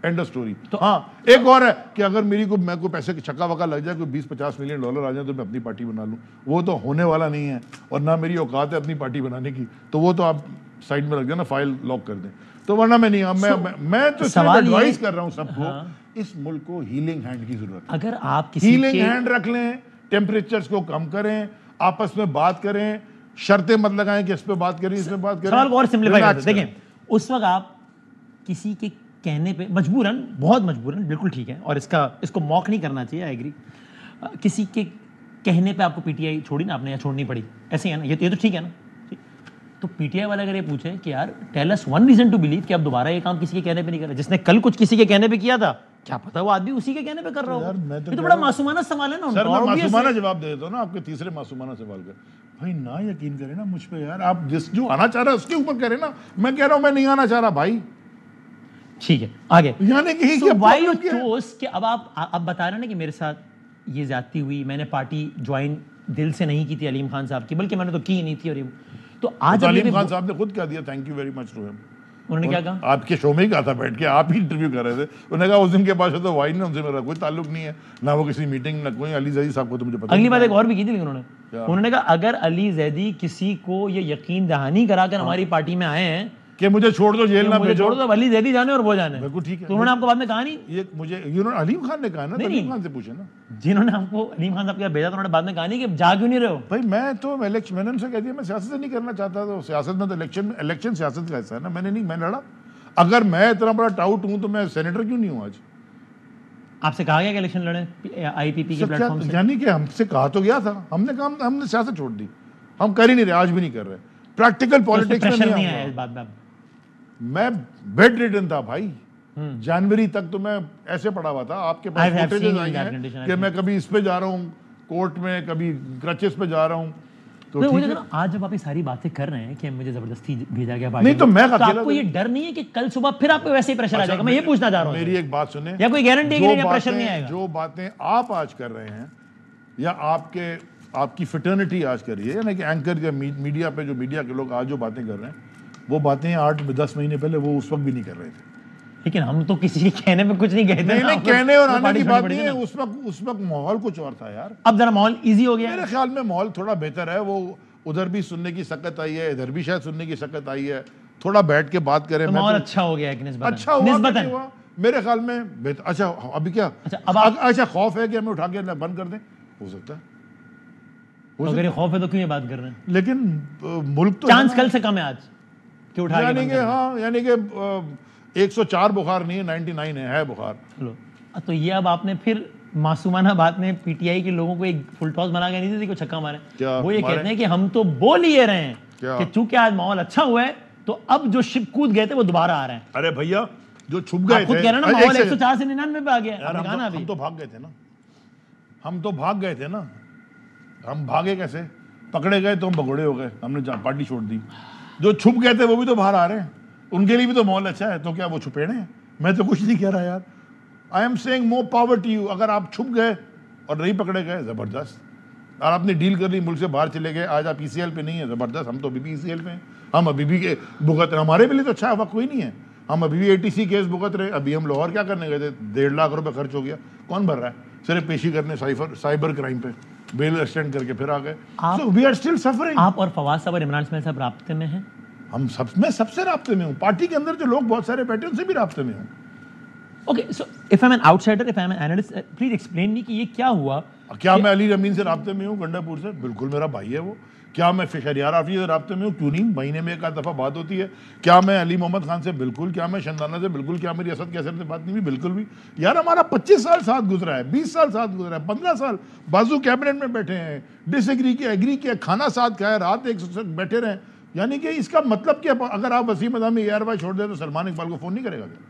End of story. तो हाँ, एक और है कि अगर मैं को पैसे के छक्का वक्का लग जाए, कोई 20-50 मिलियन डॉलर आ जाए तो मैं अपनी पार्टी बना लूँ, वो तो होने वाला नहीं है और ना मेरी औकात है अपनी पार्टी बनाने की, तो वो तो आप साइड में रख देना, फाइल लॉक कर दें, तो वरना मैं नहीं। मैं तो एडवाइस कर रहा हूँ सबको, इस मुल्क को हीलिंग हैंड की जरूरत है। अगर आप किसी हीलिंग हैंड रख लें, टेम्परेचर्स को कम करें, आपस में बात करें, शर्तें मत लगाएं कि इस पे बात करें, इस पे बात करें। सवाल को और सिंपलीफाई करते हैं। देखें, उस वक्त आप किसी के कहने पे मजबूरन, बहुत मजबूरन, बिल्कुल ठीक है, और इसको मॉक नहीं करना चाहिए, आई एग्री, किसी के कहने पे आपको पीटीआई छोड़ी ना आपने, या छोड़नी पड़ी, ऐसे है ना, ये तो ठीक है ना। तो पीटीआई वाला अगर ये पूछे कि यार tell us one reason to believe कि आप दोबारा ये काम किसी के कहने पे नहीं कर रहे, जिसने कल कुछ किसी के कहने पे किया था, क्या पता वो आदमी उसी के कहने पे कर रहा हो। ये तो बड़ा मासूमाना सवाल है ना। सर मैं मासूमाना जवाब दे देता हूँ ना आपके तीसरे मासूमाना सवाल का। भाई ना यकीन करें ना मुझ पे यार, आप जो आना चाह रहे हैं उसके ऊपर करें ना। मैं कह रहा हूँ मैं नहीं आना चाह रहा भाई, ठीक है, आगे यानी कि व्हाई यू चोज कि अब आप बता रहे हैं ना कि मेरे साथ ये ज्यादती हुई, मैंने पार्टी ज्वाइन दिल से नहीं की थी अलीम खान साहब की, बल्कि मैंने तो की नहीं थी। और ये तो आज अलीम खान साहब ने खुद कह दिया, thank you very much to him. उन्होंने क्या कहा? आपके शो में ही कहा था बैठ के, आप ही इंटरव्यू कर रहे थे। उन्होंने कहा उस दिन के बाद तो वाइन उनसे मेरा कोई ताल्लुक नहीं है, ना वो किसी मीटिंग, ना कोई अली जैदी साहब को तो मुझे पता। अगली बात एक और भी की थी उन्होंने कहा अगर अली जैदी किसी को ये यकीन दहानी कराकर हमारी पार्टी में आए हैं कि मुझे छोड़ दो, जेल ना भेजो, छोड़ दो, अली जैदी जाने और वो जाने, बिल्कुल ठीक है। तो उन्होंने आपको बाद में कहा नहीं? ये मुझे अलीम खान ने कहा ना, अलीम खान से पूछे ना, जिन्होंने आपको अलीम खान साहब के भेजा, तो उन्होंने बाद में कहा नहीं कि जा क्यों नहीं रहे हो? भाई मैं तो मैंने उनसे कह दिया मैं सियासत नहीं करना चाहता, तो सियासत में तो इलेक्शन सियासत का हिस्सा है ना, मैं लड़ा। अगर मैं इतना बड़ा टाउट हूं तो मैं सेनेटर क्यों नहीं हूं आज? आपसे कहा गया कि इलेक्शन लड़े आईपीपी के प्लेटफॉर्म से? यानी कि हमसे कहा तो गया था, हमने सियासत छोड़ दी, हम कर ही नहीं रहे, आज भी नहीं कर रहे। प्रैक्टिकल पॉलिटिक्स में नहीं आया इस बात में। मैं बेड रिडन था भाई, जनवरी तक तो मैं ऐसे पड़ा हुआ था। आपके पास फुटेजेस आई हैं कि मैं कभी इस पे जा रहा हूँ कोर्ट में, कभी क्रचेस पे जा रहा हूँ। तो आज जब आप ये सारी बातें कर रहे हैं कि मुझे जबरदस्ती भेजा गया नहीं, तो मैं आपको ये डर नहीं है कि कल सुबह फिर आपको वैसे ही प्रेशर आ जाएगा? मैं ये पूछना चाह रहा हूँ। मेरी एक बात सुने, या कोई गारंटी है कि प्रेशर नहीं आएगा? जो बातें आप आज कर रहे हैं या आपकी फिटर्निटी आज कर रही है, यानी कि एंकर या मीडिया पे जो मीडिया के लोग आज जो बातें कर रहे हैं, वो बातें 8-10 महीने पहले वो उस वक्त भी नहीं कर रहे थे। लेकिन हम तो किसी के कहने में कुछ नहीं कहते। नहीं, कहने और आने की बात नहीं है, उस वक्त माहौल कुछ और था यार। अब जरा माहौल इजी हो गया। मेरे ख्याल में माहौल थोड़ा बेहतर है, वो उधर भी सुनने की सकत आई है, इधर भी शायद सुनने की सकत आई है, थोड़ा बैठ के बात करें। माहौल अच्छा हो गया है, अच्छा हुआ मेरे ख्याल में। अच्छा अभी क्या, अच्छा खौफ है कि हमें उठा के बंद कर दें? हो सकता है, अगर ये खौफ है तो क्यों ये बात कर रहे हैं? लेकिन मुल्क तो चांस कल से कम है आज कि उठा के, यानी कि 104 बुखार नहीं है, 99 है बुखार। तो ये अब आपने फिर मासूमाना बात में पीटीआई के लोगों को एक फुल टॉस बना के नहीं दी को छक्का मारे। वो ये कहते हैं कि हम तो बोल ही रहे हैं कि चूंकि आज माहौल अच्छा हुआ है तो अब जो शिप कूद गए थे वो दोबारा आ रहे हैं। अरे भैया जो छुप गए थे, खुद कह रहे हैं ना माहौल 104 से 99 पे आ गया। हम तो भाग गए थे ना, हम भागे कैसे? पकड़े गए तो हम भगोड़े हो गए, हमने पार्टी छोड़ दी। जो छुप गए थे वो भी तो बाहर आ रहे हैं, उनके लिए भी तो माहौल अच्छा है, तो क्या वो छुपे हैं? मैं तो कुछ नहीं कह रहा यार। I am saying more power to you. अगर आप छुप गए और नहीं पकड़े गए, जबरदस्त। और आपने डील कर ली, मुल्क से बाहर चले गए, आज आप ईसीएल पे नहीं है, जबरदस्त। हम तो अभी भी ईसीएल पे हैं, हम अभी भी भुगत रहे। हमारे लिए तो अच्छा वक्त कोई नहीं है, हम अभी भी एटीसी केस भुगत रहे। अभी हम लाहौर क्या करने गए थे, 1.5 लाख रुपए खर्च हो गया, कौन भर रहा है? सिर्फ पेशी करने साइबर क्राइम पे, बेल एक्सटेंड करके फिर आ गए। So we are still suffering. आप और फवाद साहब और इमरान इस्माइल साहब राब्ते में हैं? मैं सबसे राब्ते में हूँ, पार्टी के अंदर जो लोग बहुत सारे बैठे उनसे भी राब्ते में हूँ। Okay, so if I'm an outsider, if I'm an analyst, please explain me कि ये क्या हुआ? क्या मैं अली अमीन से राब्ते में हूँ, गंडापुर से? बिल्कुल मेरा भाई है वो। क्या मैं शहरियार आफरी से राब्ते में हूँ? क्यों नहीं, महीने में एक आध दफ़ा बात होती है। क्या मैं अली मोहम्मद खान से? बिल्कुल। क्या मैं शंदाना से? बिल्कुल। क्या मेरी असद कैसर से बात नहीं हुई? बिल्कुल भी। यार हमारा 25 साल साथ गुजरा है, 20 साल साथ गुजरा है, 15 साल बाजू कैबिनेट में बैठे हैं, डिसएग्री किया, एग्री किया, खाना साथ खाया, रात एक साथ बैठे रहे। यानी कि इसका मतलब क्या, अगर आप वसीम अदामी ARY छोड़ दे तो सलमान इकबाल को फ़ोन नहीं करेगा क्या?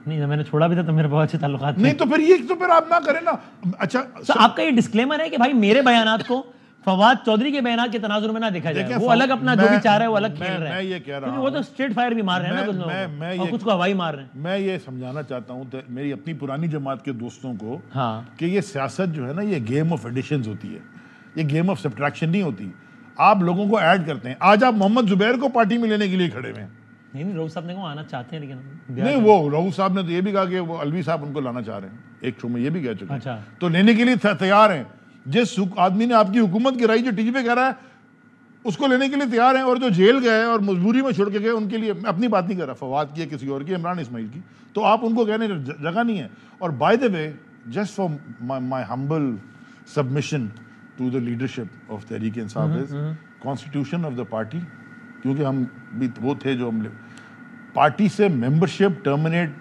नहीं, मैंने छोड़ा भी था तो मेरे बहुत अच्छे ताल्लुकात थे। नहीं तो फिर आप ना करें ना। अच्छा तो आपका ये डिस्क्लेमर है कि भाई मेरे बयानात को फवाद चौधरी के बयानात के तनाजुर में ना देखा जाए। वो अलग अपना जो भी चाह रहा है वो अलग खेल रहा है। मैं ये कह रहा हूं, वो तो स्ट्रेट फायर भी मार रहे हैं ना कुछ लोग, और कुछ को हवाई मार रहे हैं। मैं ये समझाना चाहता हूं मेरी अपनी पुरानी जमात के दोस्तों को, हाँ, कि ये सियासत जो है ना, ये गेम ऑफ एडिशंस होती है, ये गेम ऑफ सब्ट्रैक्शन नहीं होती। आप लोगों को ऐड करते हैं। आज आप मोहम्मद जुबैर को पार्टी में लेने के लिए खड़े हुए हैं, नहीं रऊफ साहब ने कहा आना चाहते हैं लेकिन नहीं, वो रऊफ साहब ने तो ये भी कहा कि वो अलवी साहब उनको लाना चाह रहे हैं, एक शो में ये भी कह चुके हैं। अच्छा। तो लेने के लिए तैयार हैं। जिस आदमी ने आपकी हुकूमत गिराई, जो टीवी पे कह रहा है, उसको लेने के लिए तैयार हैं। और जो जेल गए और मजबूरी में छोड़ के गए, उनके लिए मैं अपनी बात नहीं कर रहा, फवाद की है, किसी और की, इमरान इस्माइल की, तो आप उनको कहने जगह नहीं है। और by the way, just for my humble submission to the leadership of Tehreek Insaf is constitution of the party, क्योंकि हम भी वो थे जो हम पार्टी से मेंबरशिप टर्मिनेट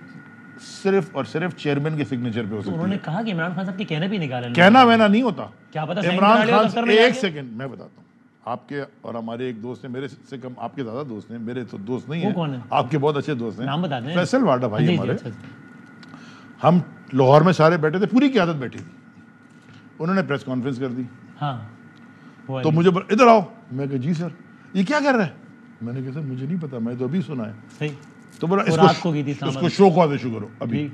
सिर्फ और सिर्फ चेयरमैन के सिग्नेचर पे हो सकती है। उन्होंने कहा कि इमरान खान साहब के कहने भी निकाले, कहना वहना नहीं होता। क्या पता इमरान खान, एक सेकंड मैं बताता हूँ। आपके और हमारे एक दोस्त हैं, मेरे से कम आपके ज्यादा दोस्त हैं, मेरे तो दोस्त नहीं है, कौन है? आपके बहुत अच्छे दोस्त हैं, नाम बता दें। फैसल वाडा भाई जी, हमारे। अच्छा। हम लाहौर में सारे बैठे थे, पूरी क़यादत बैठी थी, उन्होंने प्रेस कॉन्फ्रेंस कर दी। हाँ, तो मुझे इधर आओ, मैं कहा जी सर ये क्या कर रहा है, मैंने कहा सर मुझे नहीं पता, मैं तो अभी सुना है। सही। तो बोला इसको शो कॉज इशू करो अभी।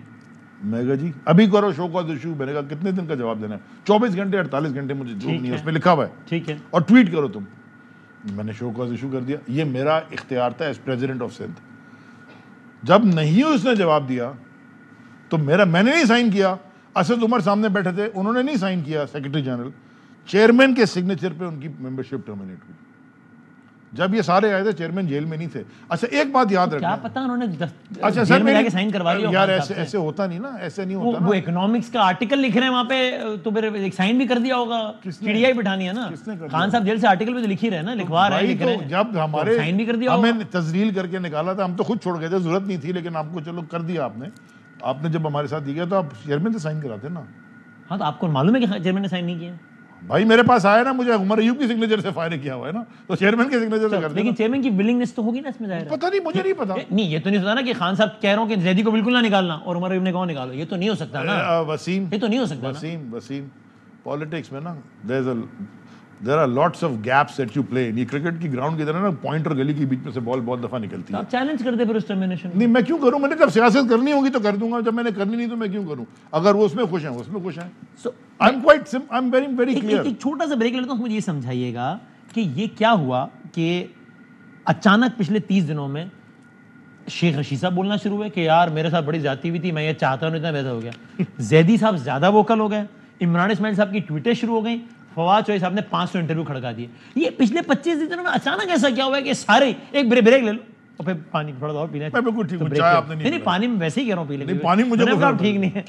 मैं कहा जी अभी करो शो कॉज इशू। मैंने कहा कितने दिन का जवाब देना है? 24 घंटे 48 घंटे, मुझे जो नहीं है उसमें लिखा हुआ है, ठीक है, और ट्वीट करो तुम। मैंने शो कॉज इशू कर दिया, ये मेरा इख्तियार था एज प्रेसिडेंट ऑफ सिंध। जब नहीं उसने जवाब दिया तो मैंने नहीं साइन किया, असद उमर सामने बैठे थे, उन्होंने नहीं साइन किया, सेक्रेटरी जनरल, चेयरमैन के सिग्नेचर पे उनकी मेंबरशिप टर्मिनेट हुई। जब ये सारे आए थे, चेयरमैन जेल में नहीं थे। अच्छा एक बात याद रखना, क्या पता उन्होंने अच्छा जेल में जाके साइन करवा लिया यार, ऐसे होता नहीं ना, ऐसे नहीं होता वो इकोनॉमिक्स का आर्टिकल लिख रहे हैं वहां पे, तो फिर एक साइन भी कर दिया होगा। टीडीआई बिठानी है ना, खान साहब जेल से आर्टिकल भी तो लिख ही रहे हैं ना, लिखवा रहे हैं, लिख रहे हैं। जब हमारे साइन भी कर दिया, हमें तजलील करके निकाला था, हम तो खुद छोड़ गए थे, जरूरत नहीं थी, लेकिन आपको चलो कर दिया आपने जब हमारे साथ दिया तो आप चेयरमैन से साइन कराते ना। हाँ, तो आपको मालूम है कि चेयरमैन ने साइन नहीं किया? भाई मेरे पास आया ना, मुझे उमर अयूब की सिग्नेचर से फायर किया हुआ है ना, तो चेयरमैन के सिग्नेचर से कर दिया। लेकिन चेयरमैन की विलिंगनेस तो होगी ना इसमें, जाहिर है। पता नहीं, मुझे नहीं पता। नहीं, ये तो नहीं होता ना कि खान साहब कह रहे हो कि जैदी को बिल्कुल ना निकालना और उमर अयूब ने कहा निकालो, ये तो नहीं हो सकता ना वसीम, ये तो नहीं हो सकता। वसीम पॉलिटिक्स में ना there are lots of gaps that you play. ये क्रिकेट की ग्राउंड की तरह ना, पॉइंट और गली के बीच में से बॉल बहुत दफा निकलती है। आप चैलेंज कर दे फिर उस टर्मिनेशन। नहीं, मैं क्यों करूं? मैंने जब सियासत करनी होगी तो कर दूंगा, जब मैंने करनी नहीं तो मैं क्यों करूं? अगर वो उसमें खुश हैं, उसमें खुश हैं। सो आई एम वेरी क्लियर। एक छोटा सा ब्रेक लेता हूं, मुझे ये समझाइएगा कि ये क्या हुआ कि अचानक पिछले 30 दिनों में शेख रशीद साहब बोलना शुरू हुए कि यार मेरे साथ बड़ी ज्यादती हुई थी, मैं ये चाहता हूं, इतना वैसा हो गया। जैदी साहब ज्यादा वोकल हो गए, इमरान इस्माइल साहब की ट्वीटें शुरू हो गई, फवाद चौधरी साहब ने 500 इंटरव्यू खड़का दिए। ये पिछले 25 दिनों में अचानक ऐसा क्या हुआ है कि सारे एक ब्रेक ले लो और फिर पानी थोड़ा और पीना। मैं बिल्कुल ठीक हूं, चाय आपने नहीं, पानी में वैसे ही कह रहा हूं पी ले। पानी मुझे ठीक नहीं है।